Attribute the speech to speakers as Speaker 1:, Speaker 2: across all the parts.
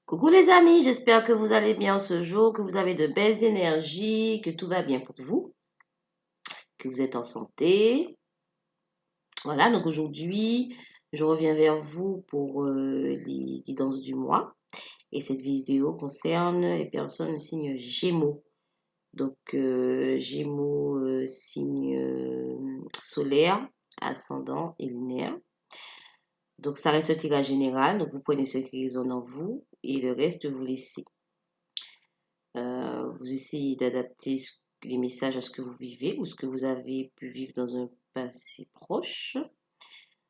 Speaker 1: Coucou les amis, j'espère que vous allez bien ce jour, que vous avez de belles énergies, que tout va bien pour vous, que vous êtes en santé. Voilà, donc aujourd'hui, je reviens vers vous pour les guidances du mois. Et cette vidéo concerne les personnes du signe Gémeaux. Donc, Gémeaux, signe solaire, ascendant et lunaire. Donc, ça reste un tirage général. Donc, vous prenez ce qui résonne en vous et le reste, vous laissez. Vous essayez d'adapter les messages à ce que vous vivez ou ce que vous avez pu vivre dans un passé proche.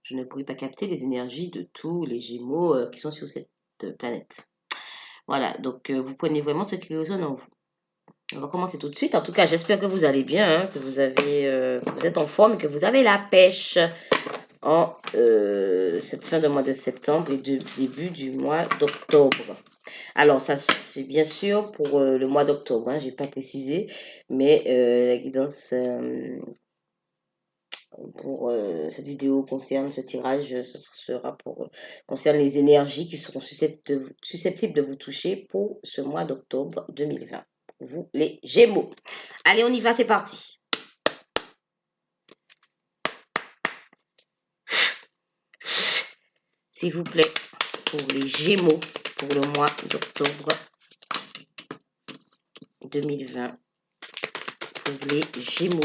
Speaker 1: Je ne pourrais pas capter les énergies de tous les Gémeaux qui sont sur cette planète. Voilà, donc vous prenez vraiment ce qui résonne en vous. On va commencer tout de suite. En tout cas, j'espère que vous allez bien, hein, que vous êtes en forme, que vous avez la pêche en cette fin de mois de septembre et début du mois d'octobre. Alors, ça, c'est bien sûr pour le mois d'octobre, hein, je n'ai pas précisé, mais la guidance pour cette vidéo concerne ce tirage, ce sera concerne les énergies qui seront susceptibles de vous toucher pour ce mois d'octobre 2020. Pour vous, les Gémeaux. Allez, on y va, c'est parti. S'il vous plaît, pour les Gémeaux, pour le mois d'octobre 2020. Pour les Gémeaux.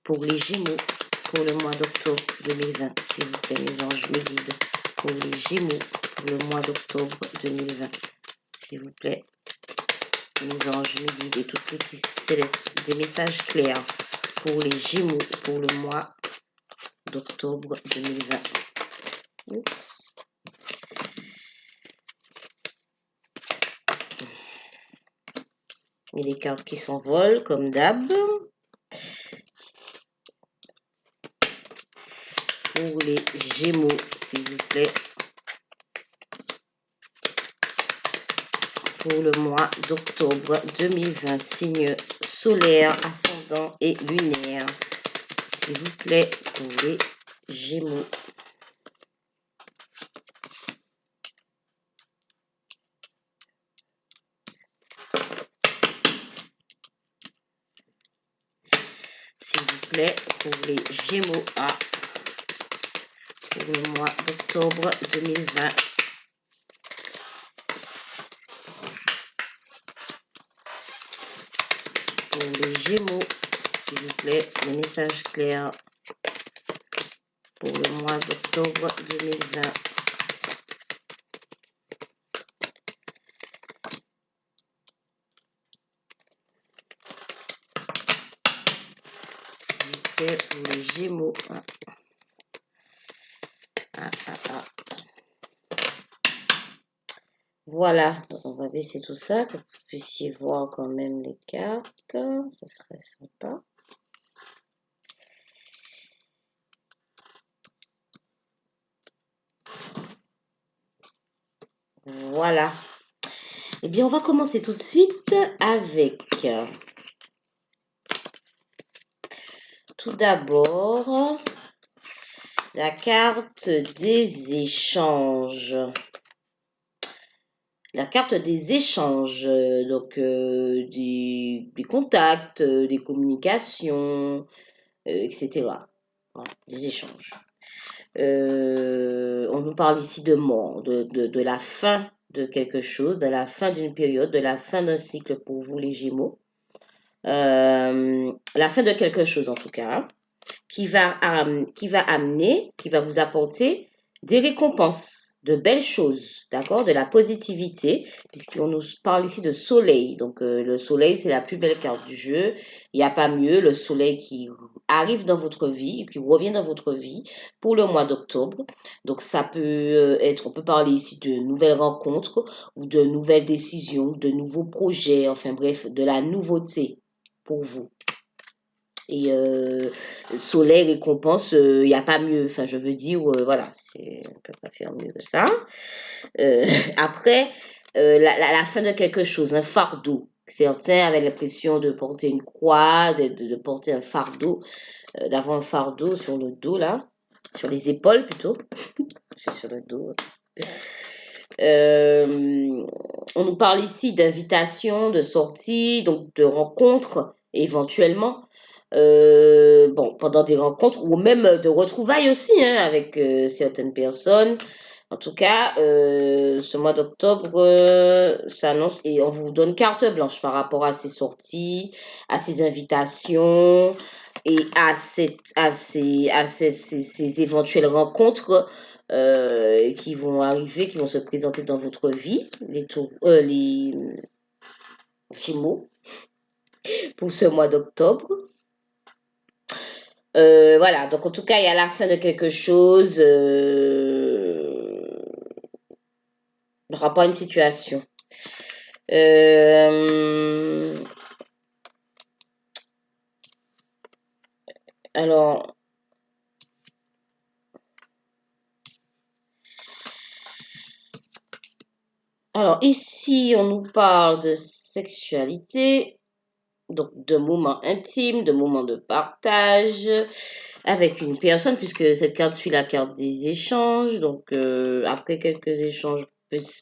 Speaker 1: Pour les Gémeaux, pour le mois d'octobre 2020, s'il vous plaît, mes anges, mes guides. Pour les Gémeaux, pour le mois d'octobre 2020, s'il vous plaît, mes anges, mes guides et toutes les célestes, des messages clairs pour les Gémeaux, pour le mois d'octobre 2020. Oups. Et les cartes qui s'envolent, comme d'hab. Pour les Gémeaux, s'il vous plaît. Pour le mois d'octobre 2020, signe solaire, ascendant et lunaire. S'il vous plaît, pour les Gémeaux. S'il vous plaît, pour les Gémeaux A, pour le mois d'octobre 2020. Pour les Gémeaux, s'il vous plaît, les messages clairs pour le mois d'octobre 2020. S'il vous plaît, pour les Gémeaux. Voilà, on va baisser tout ça, que vous puissiez voir quand même les cartes. Ce serait sympa. Voilà. Eh bien, on va commencer tout de suite avec tout d'abord la carte des échanges. La carte des échanges, donc des contacts, des communications, etc. Voilà, des échanges. On nous parle ici de mort, de la fin de quelque chose, de la fin d'une période, de la fin d'un cycle pour vous les Gémeaux. La fin de quelque chose en tout cas, hein, qui va amener, qui va vous apporter des récompenses, de belles choses, d'accord, de la positivité, puisqu'on nous parle ici de soleil. Donc le soleil, c'est la plus belle carte du jeu. Il n'y a pas mieux, le soleil qui arrive dans votre vie, qui revient dans votre vie pour le mois d'octobre. Donc ça peut être, on peut parler ici de nouvelles rencontres ou de nouvelles décisions, de nouveaux projets, enfin bref, de la nouveauté pour vous. Et soleil récompense, il n'y a pas mieux. Enfin, je veux dire, voilà, on ne peut pas faire mieux que ça. Après, la fin de quelque chose, un fardeau. Certains avaient l'impression de porter une croix, de porter un fardeau, d'avoir un fardeau sur le dos, là. sur les épaules plutôt, c'est sur le dos. On nous parle ici d'invitation, de sortie, donc de rencontres éventuellement. Bon, pendant des rencontres ou même de retrouvailles aussi hein, avec certaines personnes. En tout cas, ce mois d'octobre s'annonce et on vous donne carte blanche par rapport à ces sorties, à ces invitations et ces éventuelles rencontres qui vont arriver, qui vont se présenter dans votre vie, les Gémeaux, pour ce mois d'octobre. Voilà, donc en tout cas, il y a la fin de quelque chose par rapport à une situation. Alors, ici, on nous parle de sexualité, donc de moments intimes, de moments de partage avec une personne, puisque cette carte suit la carte des échanges. Donc, après quelques échanges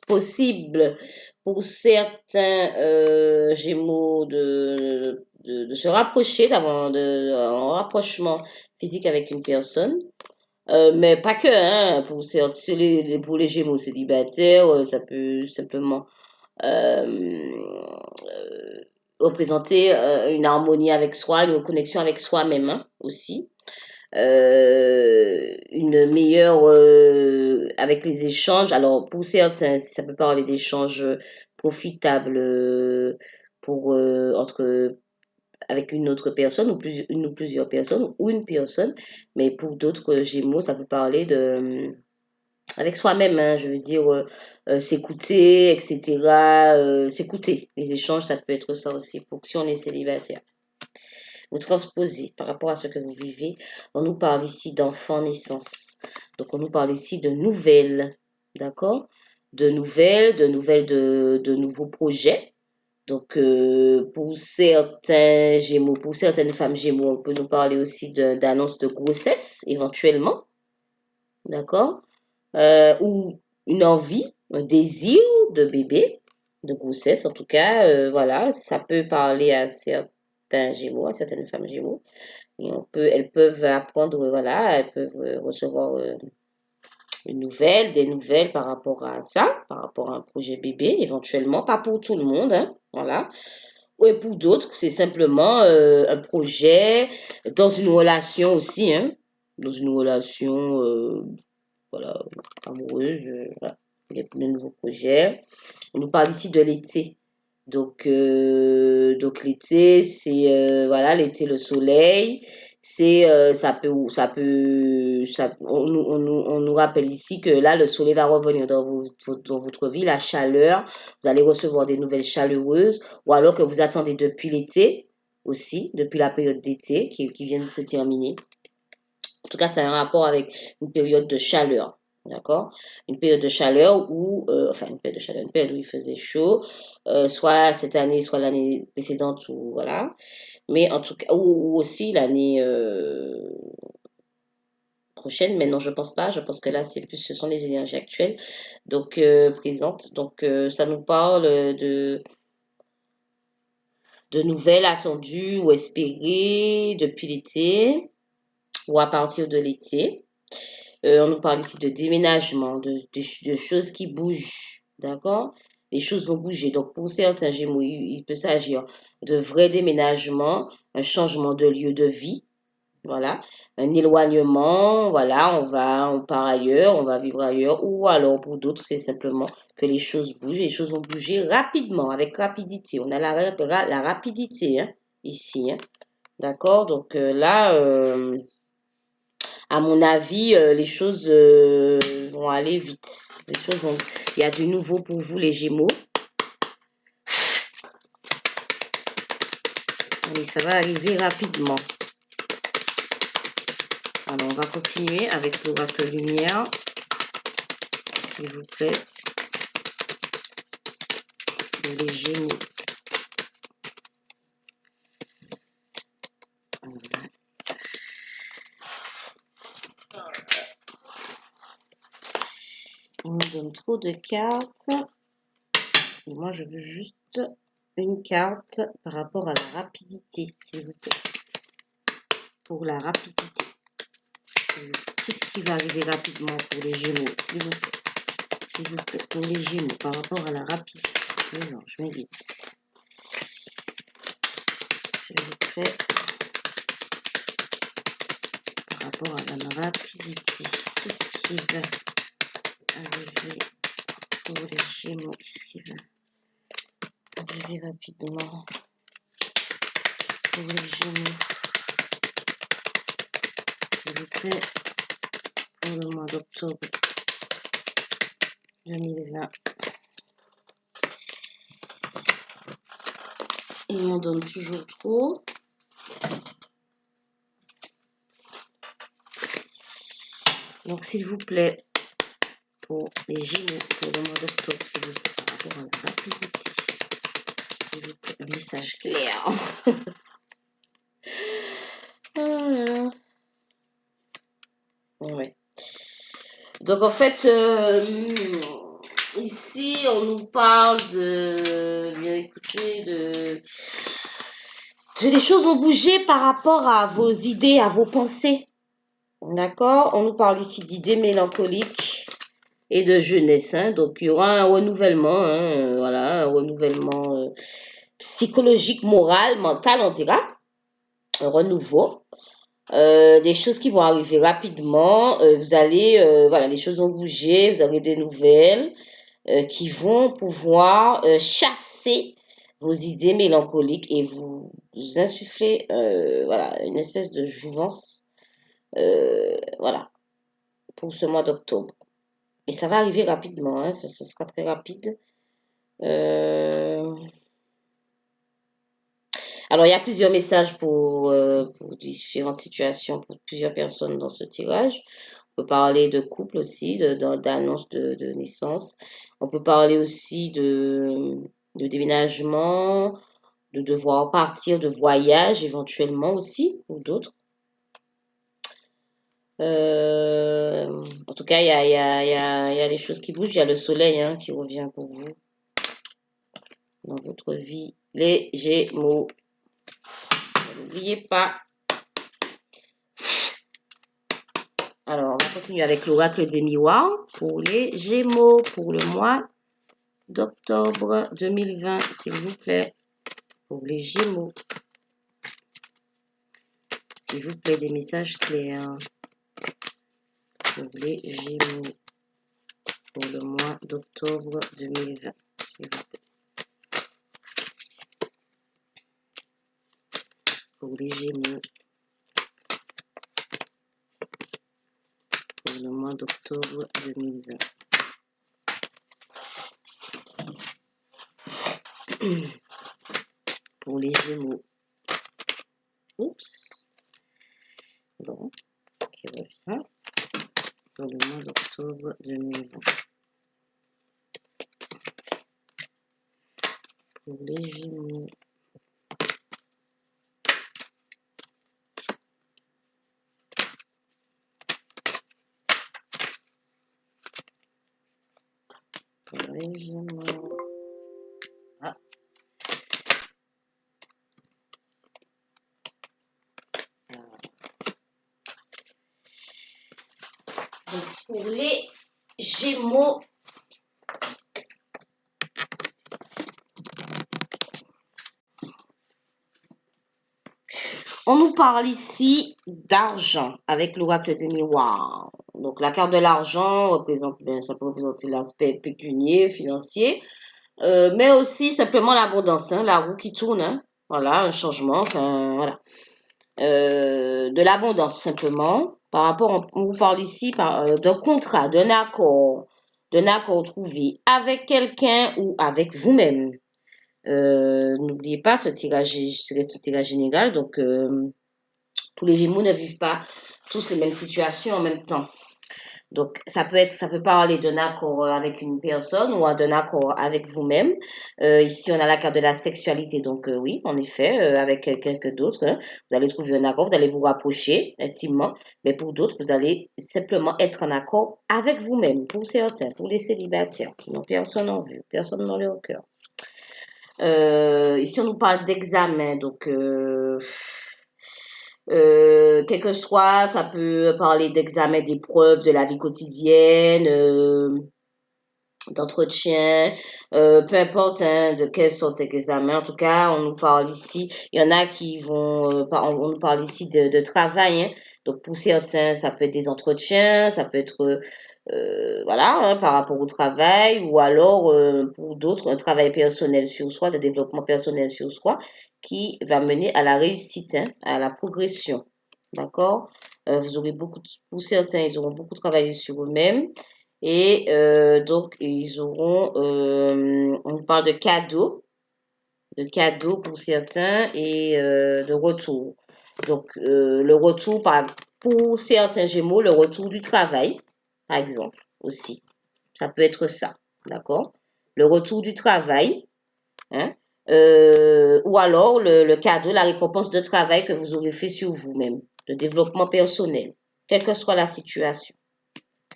Speaker 1: possibles pour certains Gémeaux de se rapprocher, d'avoir un rapprochement physique avec une personne. Mais pas que, hein, pour les Gémeaux célibataires, ça peut simplement euh, représenter une harmonie avec soi, une connexion avec soi-même hein, aussi. Une meilleure avec les échanges. Alors pour certains, ça peut parler d'échanges profitables pour entre avec une autre personne ou une ou plusieurs personnes ou une personne, mais pour d'autres Gémeaux, ça peut parler de avec soi-même, hein, je veux dire s'écouter, etc. S'écouter. Les échanges, ça peut être ça aussi pour si on est célibataire. Vous transposez par rapport à ce que vous vivez. On nous parle ici d'enfants naissance. Donc on nous parle ici de nouvelles, d'accord? De nouvelles, de nouveaux projets. Donc pour certains Gémeaux, pour certaines femmes Gémeaux, on peut nous parler aussi d'annonce de grossesse éventuellement, d'accord? Ou une envie, un désir de bébé, de grossesse en tout cas, voilà, ça peut parler à certains Gémeaux, à certaines femmes Gémeaux. Et elles peuvent apprendre, voilà, elles peuvent recevoir des nouvelles par rapport à ça, par rapport à un projet bébé, éventuellement, pas pour tout le monde, hein, voilà. Et pour d'autres, c'est simplement un projet dans une relation aussi, hein, dans une relation, voilà, amoureuse, voilà. Il y a de nouveaux projets. On nous parle ici de l'été. Donc l'été, c'est voilà, l'été, le soleil. C'est on nous rappelle ici que là, le soleil va revenir dans votre vie, la chaleur. Vous allez recevoir des nouvelles chaleureuses, ou alors que vous attendez depuis l'été aussi, depuis la période d'été qui vient de se terminer. En tout cas, ça a un rapport avec une période de chaleur. D'accord? Une période de chaleur où, enfin, une période de chaleur, une période où il faisait chaud, soit cette année, soit l'année précédente, ou voilà. Mais en tout cas, ou aussi l'année prochaine, mais non, je pense pas. Je pense que là, ce sont les énergies actuelles, donc présentes. Donc, ça nous parle de nouvelles attendues ou espérées depuis l'été ou à partir de l'été. On nous parle ici de déménagement, de choses qui bougent, d'accord? Les choses vont bouger. Donc, pour certains Gémeaux, il peut s'agir de vrais déménagements, un changement de lieu de vie, voilà, un éloignement, voilà, on part ailleurs, on va vivre ailleurs, ou alors pour d'autres, c'est simplement que les choses bougent, les choses vont bouger rapidement, avec rapidité. On a la rapidité, hein, ici, hein, d'accord? Donc là, à mon avis, les choses vont aller vite. Il y a du nouveau pour vous, les Gémeaux. Allez, ça va arriver rapidement. Alors, on va continuer avec l'oracle lumière, s'il vous plaît. Les Gémeaux. On me donne trop de cartes. Et moi, je veux juste une carte par rapport à la rapidité, s'il vous plaît. Pour la rapidité. Qu'est-ce qui va arriver rapidement pour les Gémeaux, s'il vous plaît? S'il vous plaît, pour les Gémeaux, par rapport à la rapidité. Les anges, mes guides. S'il vous plaît. Par rapport à la rapidité. Qu'est-ce qui va arriver pour les Gémeaux? Qu'est-ce qui va arriver rapidement pour les Gémeaux? S'il vous plaît. Pour le mois d'octobre 2020. Ils m'en donnent toujours trop. Donc, s'il vous plaît, pour les Gémeaux, pour le mois d'octobre, s'il vous plaît, par rapport à la rapidité, s'il vous plaît, un message clair. Oh là là. Ouais. Donc, en fait, ici, on nous parle bien écoutez, les choses vont bouger par rapport à vos idées, à vos pensées. D'accord? On nous parle ici d'idées mélancoliques et de jeunesse. Hein? Donc, il y aura un renouvellement, hein, voilà, un renouvellement psychologique, moral, mental, on dira. Un renouveau. Des choses qui vont arriver rapidement. Vous allez, voilà, les choses vont bouger. Vous aurez des nouvelles qui vont pouvoir chasser vos idées mélancoliques et vous insuffler, voilà, une espèce de jouvence, voilà, pour ce mois d'octobre. Et ça va arriver rapidement, hein, ça sera très rapide. Alors, il y a plusieurs messages pour différentes situations, pour plusieurs personnes dans ce tirage. On peut parler de couple aussi, d'annonce de naissance. On peut parler aussi de déménagement, de devoir partir, de voyage éventuellement aussi, ou d'autres. En tout cas, il y a les choses qui bougent. Il y a le soleil hein, qui revient pour vous dans votre vie. Les Gémeaux. N'oubliez pas. Alors, on va continuer avec l'oracle des miroirs pour les Gémeaux pour le mois d'octobre 2020, s'il vous plaît. Pour les Gémeaux. S'il vous plaît, des messages clairs. Pour les Gémeaux pour le mois d'octobre 2020, s'il vous plaît. Pour les Gémeaux pour le mois d'octobre 2020. Pour les Gémeaux. Oups. Bon, qui revient pour le mois d'octobre 2020. Pour les Gémeaux. Pour les Gémeaux. Ah. Donc, pour les Gémeaux. On nous parle ici d'argent avec l'oracle des miroirs. Donc, la carte de l'argent représente, bien, ça peut représenter l'aspect pécunier, financier, mais aussi simplement l'abondance, hein, la roue qui tourne, hein, voilà, un changement, enfin, voilà. De l'abondance simplement, par rapport, on vous parle ici d'un contrat, d'un accord trouvé avec quelqu'un ou avec vous-même. N'oubliez pas, ce reste un tirage général, donc tous les Gémeaux ne vivent pas tous les mêmes situations en même temps. Donc, ça peut parler d'un accord avec une personne ou d'un accord avec vous-même. Ici, on a la carte de la sexualité. Donc, oui, en effet, avec quelqu'un d'autre, hein, vous allez trouver un accord, vous allez vous rapprocher intimement. Mais pour d'autres, vous allez simplement être en accord avec vous-même. Pour certains, pour les célibataires qui n'ont personne en vue, personne dans leur cœur. Ici, on nous parle d'examen. Donc, quel que soit, ça peut parler d'examen, d'épreuves de la vie quotidienne, d'entretien, peu importe hein, de quelle sorte d'examen. En tout cas, on nous parle ici, il y en a qui vont, on nous parle ici de travail. Hein. Donc pour certains, ça peut être des entretiens, ça peut être voilà, hein, par rapport au travail, ou alors pour d'autres, un travail personnel sur soi, de développement personnel sur soi, qui va mener à la réussite, hein, à la progression. D'accord? Vous aurez pour certains, ils auront beaucoup travaillé sur eux-mêmes. Et donc, ils auront, on parle de cadeaux pour certains et de retour. Donc, le retour, pour certains Gémeaux, le retour du travail, par exemple, aussi. Ça peut être ça, d'accord? Le retour du travail, hein? Ou alors le cadeau, la récompense de travail que vous aurez fait sur vous-même, de développement personnel, quelle que soit la situation.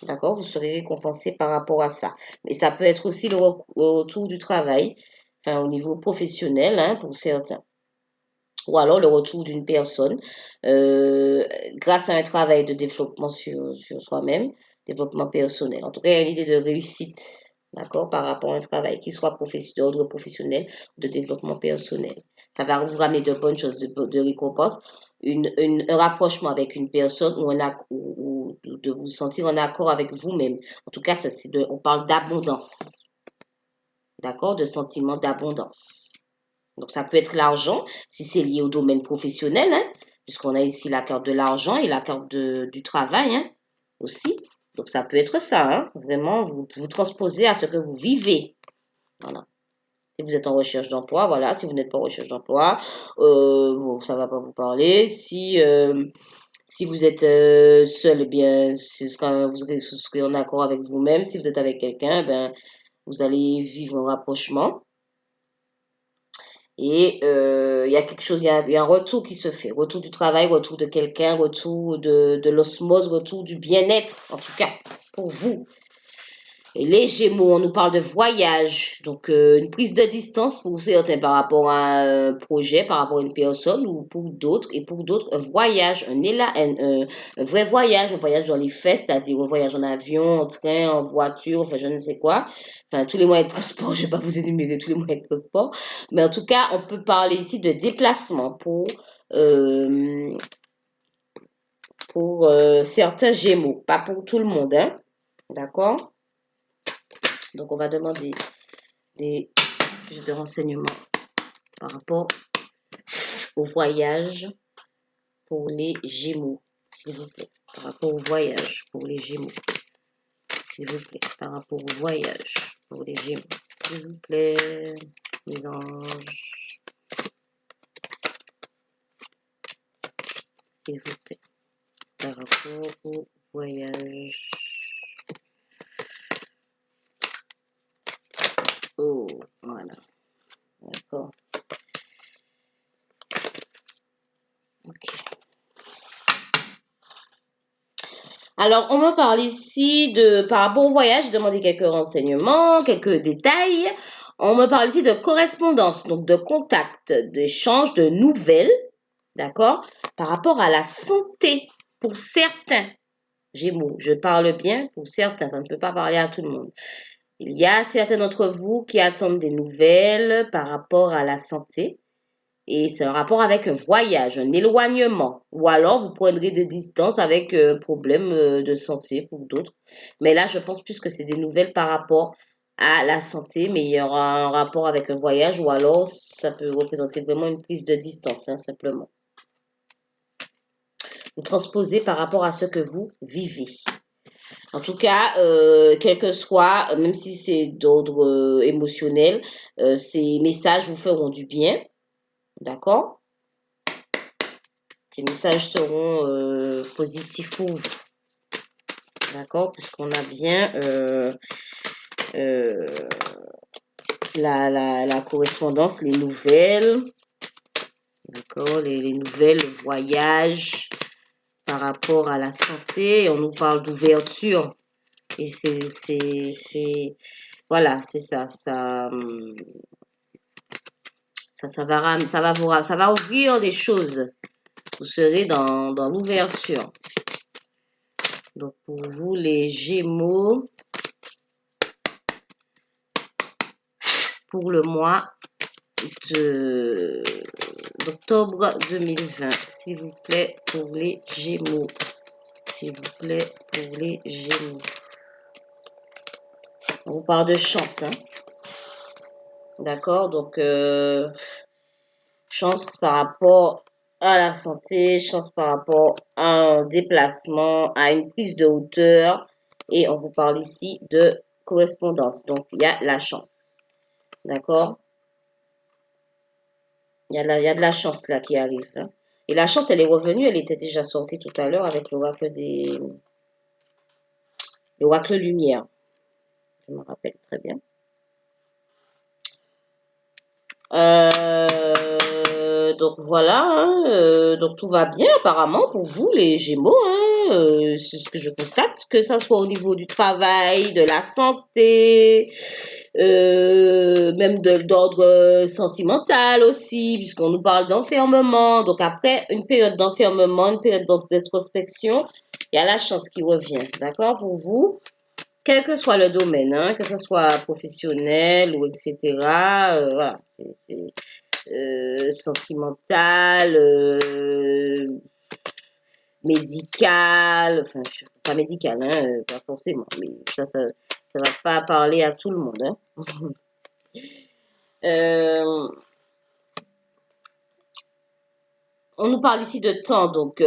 Speaker 1: D'accord? Vous serez récompensé par rapport à ça. Mais ça peut être aussi le retour du travail, enfin, au niveau professionnel, hein, pour certains. Ou alors le retour d'une personne euh, grâce à un travail de développement sur soi-même, développement personnel. En tout cas, il y a une idée de réussite, d'accord, par rapport à un travail qui soit d'ordre professionnel ou de développement personnel. Ça va vous ramener de bonnes choses, de récompenses, un rapprochement avec une personne ou de vous sentir en accord avec vous-même. En tout cas, on parle d'abondance, d'accord, de sentiment d'abondance. Donc, ça peut être l'argent, si c'est lié au domaine professionnel, hein, puisqu'on a ici la carte de l'argent et la carte du travail hein, aussi. Donc, ça peut être ça, hein, vraiment, vous transposez à ce que vous vivez. Voilà. Si vous êtes en recherche d'emploi, voilà. Si vous n'êtes pas en recherche d'emploi, ça ne va pas vous parler. Si vous êtes seul, eh bien, vous serez en accord avec vous-même. Si vous êtes avec quelqu'un, ben, vous allez vivre un rapprochement. Et il y a quelque chose, il y a un retour qui se fait. Retour du travail, retour de quelqu'un, retour de l'osmose, retour du bien-être, en tout cas, pour vous. Et les Gémeaux, on nous parle de voyage. Donc, une prise de distance pour certains par rapport à un projet, par rapport à une personne, ou pour d'autres, et pour d'autres, un voyage, un vrai voyage, un voyage dans les faits, c'est-à-dire un voyage en avion, en train, en voiture, enfin, je ne sais quoi. Enfin, tous les moyens de transport, je ne vais pas vous énumérer tous les moyens de transport. Mais en tout cas, on peut parler ici de déplacement euh, pour certains Gémeaux, pas pour tout le monde, hein. D'accord? Donc, on va demander plus de renseignements par rapport au voyage pour les Gémeaux, s'il vous plaît. Par rapport au voyage pour les Gémeaux, s'il vous plaît. Par rapport au voyage pour les Gémeaux, s'il vous plaît. Les anges, s'il vous plaît. Par rapport au voyage. Oh, voilà. D'accord. Ok. Alors, on me parle ici par rapport au voyage, demander quelques renseignements, quelques détails. On me parle ici de correspondance, donc de contact, d'échange, de nouvelles, d'accord, par rapport à la santé pour certains Gémeaux. Je parle bien pour certains, ça ne peut pas parler à tout le monde. Il y a certains d'entre vous qui attendent des nouvelles par rapport à la santé. Et c'est un rapport avec un voyage, un éloignement. Ou alors, vous prendrez des distances avec un problème de santé pour d'autres. Mais là, je pense plus que c'est des nouvelles par rapport à la santé, mais il y aura un rapport avec un voyage ou alors ça peut représenter vraiment une prise de distance, hein, simplement. Vous transposez par rapport à ce que vous vivez. En tout cas, quel que soit, même si c'est d'ordre émotionnel, ces messages vous feront du bien. D'accord? Ces messages seront positifs pour vous. D'accord? Puisqu'on a bien la correspondance, les nouvelles. D'accord? Les nouvelles, le voyage par rapport à la santé. On nous parle d'ouverture. Et voilà, c'est ça. Ça va ouvrir des choses. Vous serez dans l'ouverture. Donc, pour vous, les Gémeaux, pour le mois d'octobre 2020, s'il vous plaît, pour les Gémeaux. S'il vous plaît, pour les Gémeaux. On vous parle de chance, hein. D'accord? Donc, chance par rapport à la santé, chance par rapport à un déplacement, à une prise de hauteur. Et on vous parle ici de correspondance. Donc, il y a la chance. D'accord? Il y a de la chance là qui arrive. Hein. Et la chance, elle est revenue. Elle était déjà sortie tout à l'heure avec l'oracle lumière. Je me rappelle très bien. Donc voilà, hein, donc tout va bien apparemment pour vous les Gémeaux, hein, c'est ce que je constate, que ça soit au niveau du travail, de la santé, même d'ordre sentimental aussi, puisqu'on nous parle d'enfermement. Donc après une période d'enfermement, une période d'introspection, il y a la chance qui revient, d'accord, pour vous. Quel que soit le domaine, hein, que ce soit professionnel ou etc. Voilà, sentimental, médical, enfin, pas médical, hein, pas forcément, mais ça va pas parler à tout le monde. Hein. On nous parle ici de temps, donc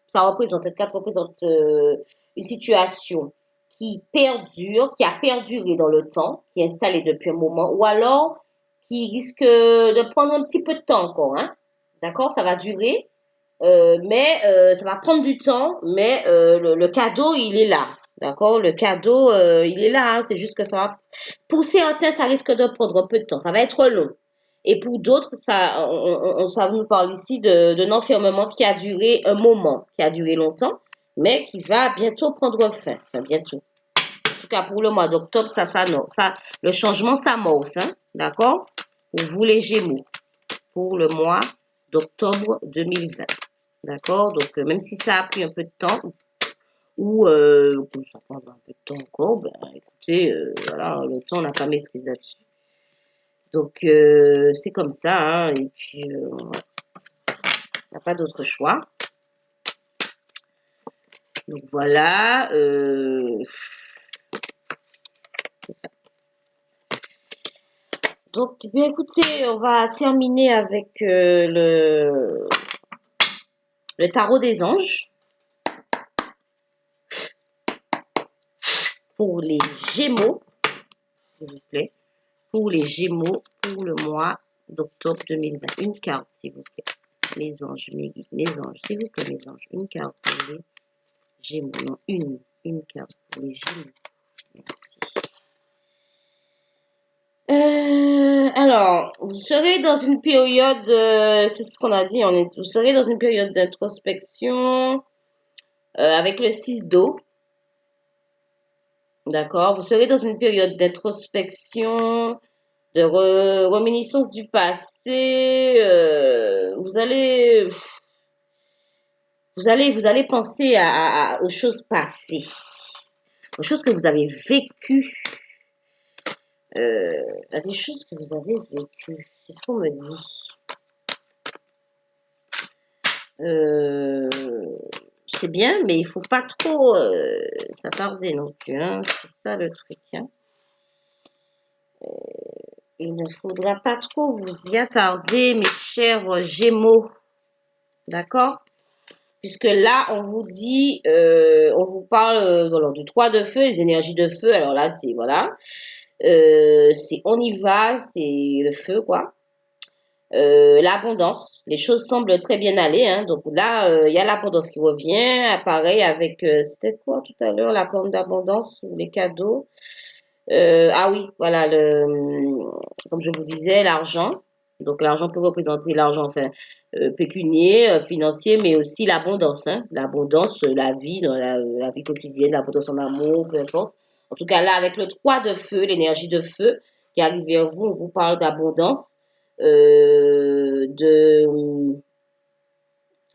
Speaker 1: ça représente, cette carte représente une situation qui perdure, qui a perduré dans le temps, qui est installée depuis un moment, ou alors qui risque de prendre un petit peu de temps encore. Hein. D'accord? Ça va durer, mais ça va prendre du temps, mais le cadeau, il est là. D'accord? Le cadeau, il est là. Hein. C'est juste que ça va... Pour certains, ça risque de prendre un peu de temps. Ça va être long. Et pour d'autres, ça nous parle ici d'un enfermement qui a duré un moment, qui a duré longtemps, mais qui va bientôt prendre fin. Enfin, bientôt. En tout cas, pour le mois d'octobre, le changement s'amorce. Hein? D'accord? Pour vous, les Gémeaux. Pour le mois d'octobre 2020. D'accord? Donc, même si ça a pris un peu de temps, ou ça prendra un peu de temps encore, ben, écoutez, voilà, le temps, on n'a pas maîtrise là-dessus. Donc, c'est comme ça, hein, et puis, on n'a pas d'autre choix. Donc, voilà. Donc, bien écoutez, on va terminer avec le tarot des anges. Pour les Gémeaux, s'il vous plaît. Pour les Gémeaux, pour le mois d'octobre 2020. Une carte, s'il vous plaît. Les anges, mes guides, mes anges, s'il vous plaît, mes anges. Une carte pour les Gémeaux. Non, une carte pour les Gémeaux. Merci. Alors, vous serez dans une période, c'est ce qu'on a dit, vous serez dans une période d'introspection avec le 6 d'eau. D'accord? Vous serez dans une période d'introspection, de réminiscence du passé. Vous allez penser aux choses passées, aux choses que vous avez vécues, à des choses que vous avez vécues. C'est ce qu'on me dit. C'est bien, mais il faut pas trop s'attarder non plus. Hein. C'est ça le truc. Hein. Il ne faudra pas trop vous y attarder, mes chers Gémeaux. D'accord? Puisque là, on vous dit, on vous parle voilà, du 3 de feu, les énergies de feu. Alors là, c'est voilà. C'est on y va, c'est le feu, quoi. L'abondance, les choses semblent très bien aller, hein. Donc là, il y a l'abondance qui revient. Pareil avec, c'était quoi tout à l'heure, la corne d'abondance ou les cadeaux. Ah oui, voilà, comme je vous disais, l'argent. Donc l'argent peut représenter l'argent, enfin, pécunier, financier, mais aussi l'abondance, hein. L'abondance, la vie, dans la vie quotidienne, l'abondance en amour, peu importe. En tout cas, là, avec le 3 de feu, l'énergie de feu qui arrive vers vous, on vous parle d'abondance, de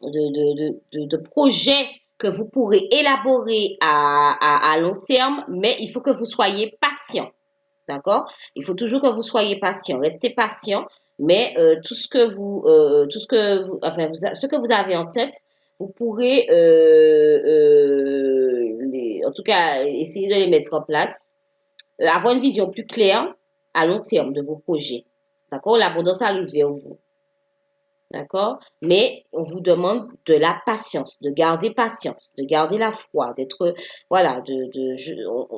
Speaker 1: de projets que vous pourrez élaborer à long terme, mais il faut que vous soyez patient. D'accord? Il faut toujours que vous soyez patient. Restez patient, mais enfin, ce que vous avez en tête, vous pourrez, en tout cas, essayer de les mettre en place. Avoir une vision plus claire à long terme de vos projets. D'accord? L'abondance arrive vers vous. D'accord? Mais on vous demande de la patience, de garder la foi, d'être, voilà,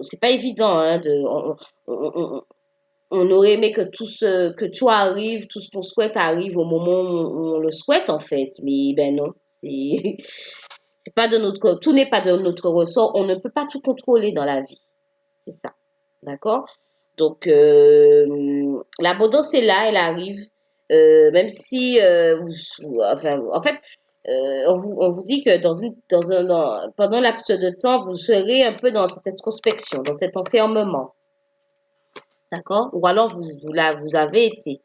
Speaker 1: c'est pas évident, hein, on aurait aimé que tout arrive, tout ce qu'on souhaite arrive au moment où on le souhaite, en fait. Mais, ben non. C'est c'est pas de tout n'est pas de notre ressort. On ne peut pas tout contrôler dans la vie. C'est ça. D'accord? Donc, l'abondance est là, elle arrive. Même si, enfin, en fait, on vous dit que pendant un laps de temps, vous serez un peu dans cette introspection, dans cet enfermement. D'accord? Ou alors vous avez été,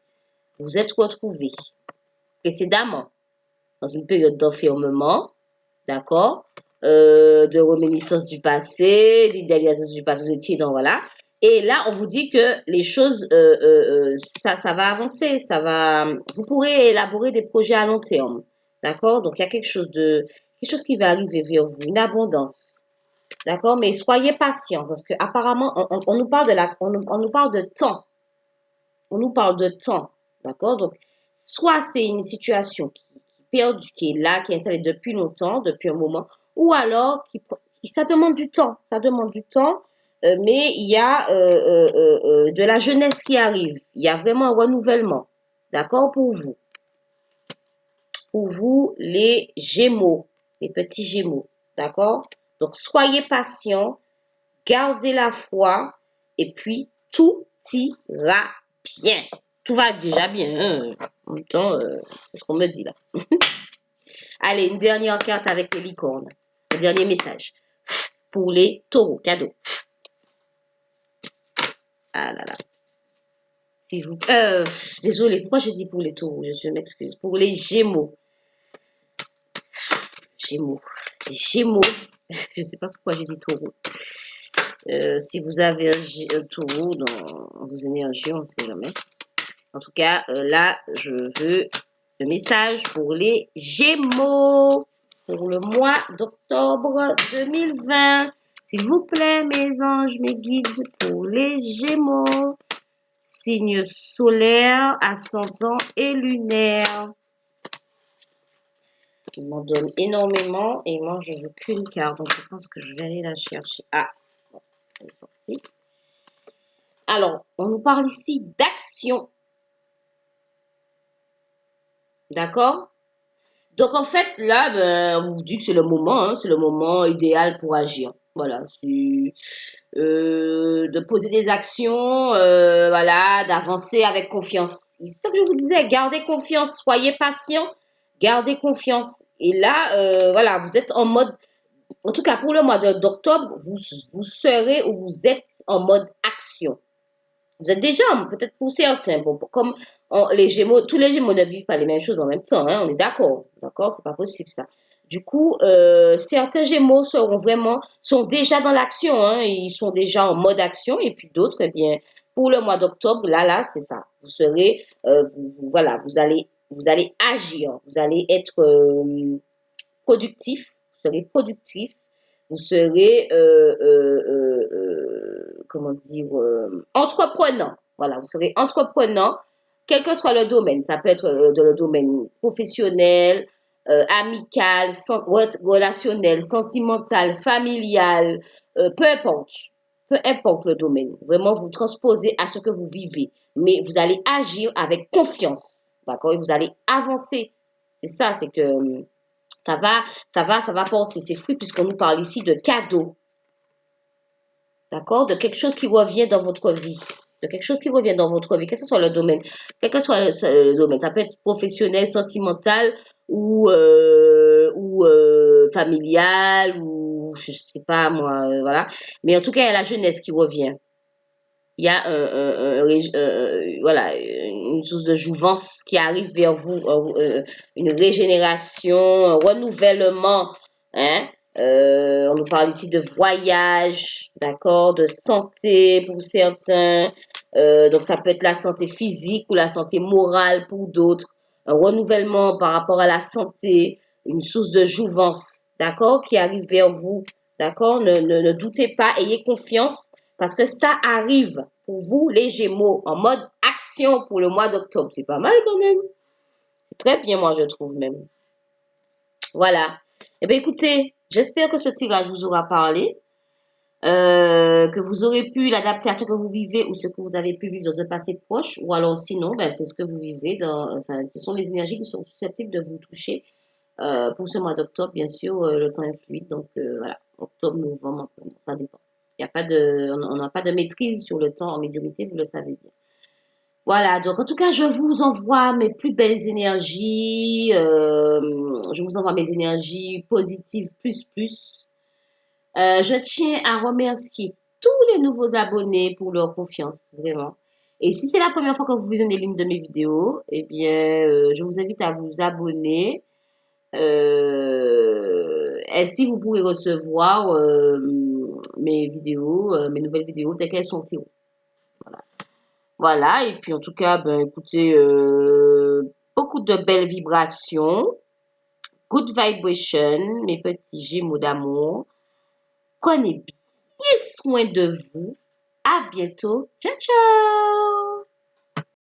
Speaker 1: vous êtes retrouvé précédemment dans une période d'enfermement, d'accord? De réminiscence du passé, d'idéalisation du passé, vous étiez dans, voilà. Et là, on vous dit que les choses, ça va avancer, vous pourrez élaborer des projets à long terme, d'accord? Donc, il y a quelque chose qui va arriver vers vous, une abondance, d'accord? Mais soyez patient, parce que apparemment, on nous parle on nous parle de temps, on nous parle de temps, d'accord? Donc, soit c'est une situation qui perdure, qui est là, qui est installée depuis longtemps, depuis un moment, ou alors ça demande du temps, ça demande du temps, mais il y a de la jeunesse qui arrive, il y a vraiment un renouvellement, d'accord, pour vous les Gémeaux, les petits Gémeaux, d'accord? Donc, soyez patients, gardez la foi, et puis tout ira bien. Tout va déjà bien, hein. En même temps, c'est ce qu'on me dit là. Allez, une dernière carte avec les licornes. Un dernier message pour les taureaux, cadeau. Ah là là. Si vous... désolé, pourquoi j'ai dit pour les taureaux? Je m'excuse. Pour les gémeaux. Gémeaux. Les gémeaux. Je ne sais pas pourquoi j'ai dit taureau. Si vous avez un taureau dans vos énergies, on ne sait jamais. En tout cas, là, je veux le message pour les Gémeaux pour le mois d'octobre 2020. S'il vous plaît, mes anges, mes guides, pour les Gémeaux, signe solaire, ascendant et lunaire. Il m'en donne énormément et moi, je veux qu'une carte, donc je pense que je vais aller la chercher. Ah, bon, elle est sortie. Alors, on nous parle ici d'action. D'accord? Donc en fait, là, ben, on vous dit que c'est le moment, hein, c'est le moment idéal pour agir. Voilà, de poser des actions, voilà, d'avancer avec confiance. C'est ça que je vous disais, gardez confiance, soyez patient, gardez confiance. Et là, voilà, vous êtes en mode, en tout cas pour le mois d'octobre, vous serez ou vous êtes en mode action. Vous êtes déjà, peut-être pour certains, bon, comme les Gémeaux, tous les Gémeaux ne vivent pas les mêmes choses en même temps, hein, on est d'accord, d'accord, c'est pas possible ça. Du coup, certains Gémeaux sont déjà dans l'action, hein, ils sont déjà en mode action, et puis d'autres, eh bien, pour le mois d'octobre, là, c'est ça. Vous serez, voilà, vous allez agir, vous allez être productif, vous serez productif, vous serez, comment dire, entreprenant. Voilà, vous serez entreprenant, quel que soit le domaine. Ça peut être dans le domaine professionnel, amical, relationnel, sentimental, familial, peu importe. Peu importe le domaine. Vraiment, vous transposez à ce que vous vivez. Mais vous allez agir avec confiance. d'accord? Et vous allez avancer. C'est ça, c'est que ça va porter ses fruits puisqu'on nous parle ici de cadeaux, d'accord? De quelque chose qui revient dans votre vie. De quelque chose qui revient dans votre vie, que ce soit le domaine, quel que soit le domaine. Ça peut être professionnel, sentimental ou familial ou je sais pas moi, voilà. Mais en tout cas, il y a la jeunesse qui revient. Il y a voilà, une source de jouvence qui arrive vers vous, une régénération, un renouvellement, hein. On nous parle ici de voyage, d'accord, de santé pour certains. Donc ça peut être la santé physique ou la santé morale pour d'autres. Un renouvellement par rapport à la santé, une source de jouvence, d'accord, qui arrive vers vous, d'accord. Ne doutez pas, ayez confiance parce que ça arrive pour vous, les Gémeaux, en mode action pour le mois d'octobre. C'est pas mal quand même. C'est très bien, moi, je trouve même. Voilà. Eh bien, écoutez, j'espère que ce tirage vous aura parlé, que vous aurez pu l'adapter à ce que vous vivez ou ce que vous avez pu vivre dans un passé proche, ou alors sinon, ben, c'est ce que vous vivez enfin, ce sont les énergies qui sont susceptibles de vous toucher. Pour ce mois d'octobre, bien sûr, le temps est fluide, donc voilà, octobre, novembre, ça dépend. Il y a pas de, on n'a pas de maîtrise sur le temps en médiumnité, vous le savez bien. Voilà, donc en tout cas, je vous envoie mes plus belles énergies, je vous envoie mes énergies positives plus plus. Je tiens à remercier tous les nouveaux abonnés pour leur confiance, vraiment. Et si c'est la première fois que vous visionnez l'une de mes vidéos, eh bien, je vous invite à vous abonner. Ainsi, vous pourrez recevoir mes vidéos, mes nouvelles vidéos dès qu'elles sont tirées. Voilà. Voilà, et puis en tout cas, ben, écoutez, beaucoup de belles vibrations, good vibration, mes petits gémeaux d'amour. Prenez bien soin de vous. À bientôt. Ciao, ciao!